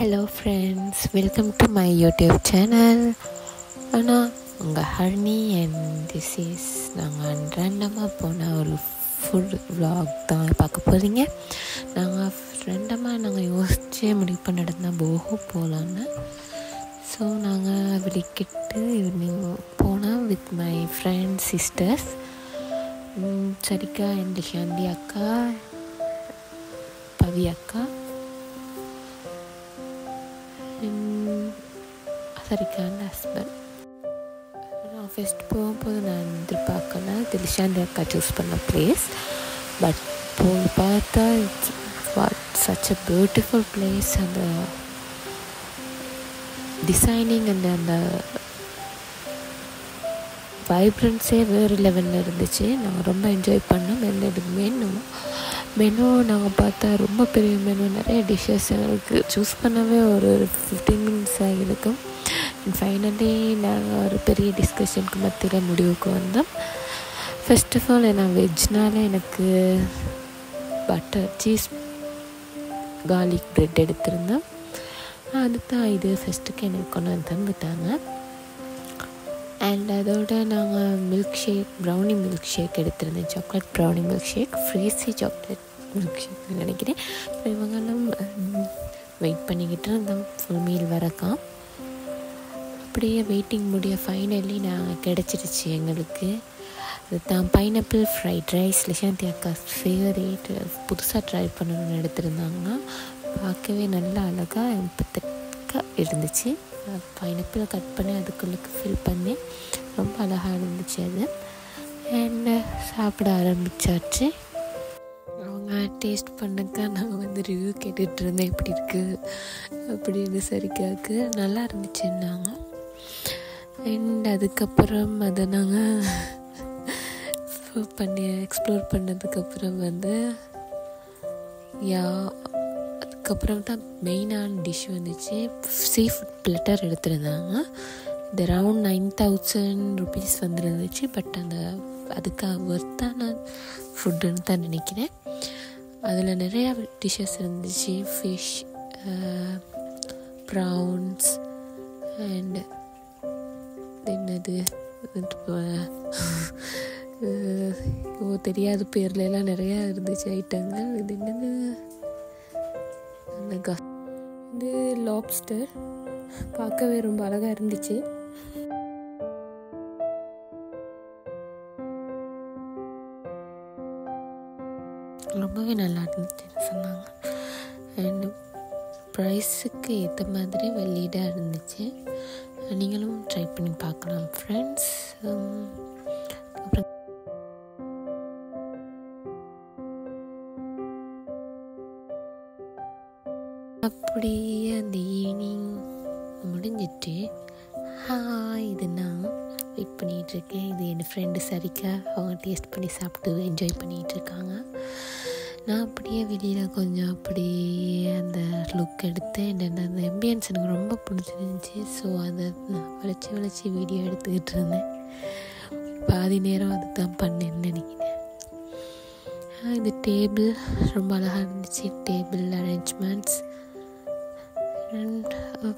Hello friends, welcome to my YouTube channel. ஆனால் உங்கள் ஹர்னி and this is நாங்கள் ரேண்டமாக போன ஒரு ஃபுட் vlog தான் பார்க்க போகிறீங்க. நாங்கள் யோசித்து முடிவு பண்ணிட்டு தான் போகோ போகலான்னு. ஸோ நாங்கள் வெளிக்கிட்டு ஈவினிங் போனால் வித் மை ஃப்ரெண்ட்ஸ் சிஸ்டர்ஸ் சரிக்கா அண்ட் ஷாந்தி அக்கா, பவி அக்கா, சரிக்கா அண்ட் ஹஸ்பண்ட். நான் ஃபஸ்ட் போகும்போது நான் எதிர்பார்க்கல திலிஷாந்தி அக்கா சூஸ் பண்ண பிளேஸ். பட் போய் பார்த்தா it's such a beautiful place. அந்த டிசைனிங் அந்த வைப்ரன்ஸே வேறு லெவலில் இருந்துச்சு. நாங்கள் ரொம்ப என்ஜாய் பண்ணோம். மெனு நாங்கள் பார்த்தா ரொம்ப பெரிய மெனு, நிறைய டிஷ்ஷஸ். எங்களுக்கு சூஸ் பண்ணவே ஒரு 15 மினிட்ஸ் ஆகிருக்கும். அண்ட் ஃபைனலி நாங்கள் ஒரு பெரிய டிஸ்கஷனுக்கு மத்தியில் முடிவுக்கு வந்தோம். ஃபர்ஸ்ட் ஆஃப் ஆல் நான் வெஜ்னால எனக்கு பட்டர் சீஸ் கார்லிக் ப்ரெட் எடுத்திருந்தேன். அதுதான் இது ஃபஸ்ட்டுக்கு எனக்கு கொண்டு வந்து தந்துட்டாங்க. அண்ட் அதோட நாங்கள் milkshake, brownie milkshake எடுத்திருந்தேன். Chocolate brownie milkshake, freezy chocolate milk ஷேக்னு நினைக்கிறேன். அப்புறம் இவங்கெல்லாம் வெயிட் பண்ணிக்கிட்டு இருந்தோம் ஃபுல் மீல் வரக்காம். அப்படியே வெயிட்டிங் முடிய ஃபைனலி நாங்கள் கிடச்சிருச்சு எங்களுக்கு. அதுதான் பைனாப்பிள் ஃப்ரைட் ரைஸ், லிஷாந்தி அக்கா ஃபேவரேட். புதுசாக ட்ரை பண்ணணும்னு எடுத்திருந்தாங்கன்னா பார்க்கவே நல்லா அழகாக எம்பத்தக்காக இருந்துச்சு. பைனாப்பிள் கட் பண்ணி அதுக்குள்ளே ஃபில் பண்ணி ரொம்ப அழகாக இருந்துச்சு அது. அண்ட் சாப்பிட ஆரம்பித்தாச்சு. அவங்க டேஸ்ட் பண்ணக்கா நாங்கள் ரிவ்யூ கேட்டுகிட்டு இருந்தேன், எப்படி இருக்குது அப்படின்னு. சரிக்காக்கு நல்லா இருந்துச்சுன்னாங்க. அண்ட் அதுக்கப்புறம் அதை நாங்கள் எக்ஸ்ப்ளோர் பண்ணதுக்கப்புறம் அதுக்கப்புறம் தான் மெயினான டிஷ் வந்துச்சு. சீ ஃபுட் பிளட்டர் எடுத்துருந்தாங்க. இது அரவுண்ட் 9,000 rupees வந்துருந்துச்சு. பட் அதுக்காக ஒர்த்தான ஃபுட்டுன்னு தான் நினைக்கிறேன். அதில் நிறையா டிஷ்ஷஸ் இருந்துச்சு. ஃபிஷ், ப்ரவுன்ஸ் அண்ட் என்னது தெரியாத பேர்லாம் நிறையா இருந்துச்சு ஐட்டங்கள். இது என்னது, இது லாப்ஸ்டர் பார்க்கவே ரொம்ப அழகாக இருந்துச்சு. ரொம்பவே நல்லா இருந்துச்சுன்னு சொன்னாங்க. அண்ட் ப்ரைஸுக்கு ஏற்ற மாதிரி வெளியீடாக இருந்துச்சு. நீங்களும் ட்ரை பண்ணி பார்க்கலாம் ஃப்ரெண்ட்ஸ். அப்புறம் அப்படியே அந்த ஈவினிங் முடிஞ்சிட்டு இது நான் வெயிட் பண்ணிகிட்ருக்கேன். இது என் ஃப்ரெண்டு சரிக்கா, அவங்க டேஸ்ட் பண்ணி சாப்பிட்டு என்ஜாய் பண்ணிகிட்ருக்காங்க. நான் அப்படியே வெளியில் கொஞ்சம் அப்படியே அந்த லுக் எடுத்தேன். அந்த எம்பியன்ஸ் எனக்கு ரொம்ப பிடிச்சிருந்துச்சி. ஸோ அதை நான் வளைச்சி வீடியோ எடுத்துக்கிட்டு இருந்தேன். பாதி நேரம் அதுதான் பண்ணேன்னு நினைக்கிறேன். இது டேபிள் ரொம்ப அழகாக இருந்துச்சு. Table arrangements. And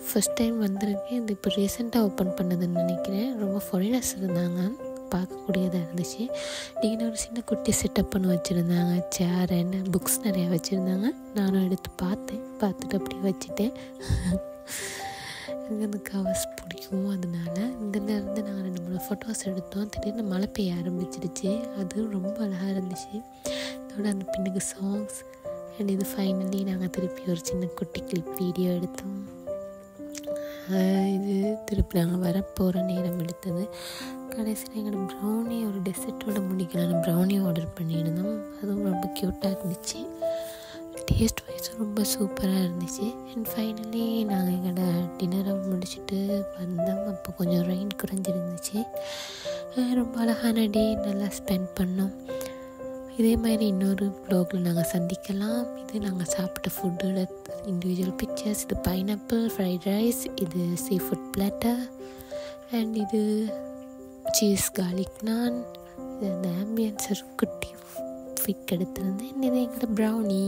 first time வந்திருக்கேன். இது இப்போ ரீசெண்டாக ஓப்பன் பண்ணதுன்னு நினைக்கிறேன். ரொம்ப ஃபாரினர்ஸ் இருந்தாங்க, பார்க்கக்கூடியதாக இருந்துச்சு. நீங்கள் ஒரு சின்ன குட்டி செட்டப் பண்ணி வச்சுருந்தாங்க. சேர் அண்ட் புக்ஸ் நிறையா வச்சுருந்தாங்க. நானும் எடுத்து பார்த்துட்டு அப்படியே வச்சுட்டேன். எனக்கு அந்த கவர்ஸ் பிடிக்கும். அதனால இதிலேருந்து நாங்கள் 2-3 ஃபோட்டோஸ் எடுத்தோம். திடீர்னு மழை பெய்ய ஆரம்பிச்சிருச்சு. அது ரொம்ப அழகாக இருந்துச்சு. அதோட அந்த பின்னுக்கு சாங்ஸ். அண்ட் இது ஃபைனலி நாங்கள் திருப்பி ஒரு சின்ன குட்டி கிளிப் வீடியோ எடுத்தோம். இது திருப்பி நாங்கள் வரப்போகிற நேரம் எடுத்தது. கடைசியில் எங்களோட ப்ரௌனி ஒரு டெசர்ட்டோட முடிக்கலாம் ப்ரௌனி ஆர்டர் பண்ணியிருந்தோம். அதுவும் ரொம்ப க்யூட்டாக இருந்துச்சு. டேஸ்ட் வைஸ் ரொம்ப சூப்பராக இருந்துச்சு. அண்ட் ஃபைனலி நாங்கள் எங்களோட டின்னரை முடிச்சுட்டு வந்தோம். அப்போ கொஞ்சம் ரெயின் குறைஞ்சிருந்துச்சு. ரொம்ப அழகான டே நல்லா ஸ்பெண்ட் பண்ணோம். இதே மாதிரி இன்னொரு வ்ளாகில் நாங்கள் சந்திக்கலாம். இது நாங்கள் சாப்பிட்ட ஃபுட்டோட இண்டிவிஜுவல் பிக்சர்ஸ். இது பைனாப்பிள் ஃப்ரைட் ரைஸ், இது சீ ஃபுட் பிளாட்டர், அண்ட் இது சீஸ் கார்லிக் நான். இது அந்த ஆம்பியன்ஸ் குட்டி ஃபிக் எடுத்திருந்தேன். இது எங்களோட ப்ரௌனி.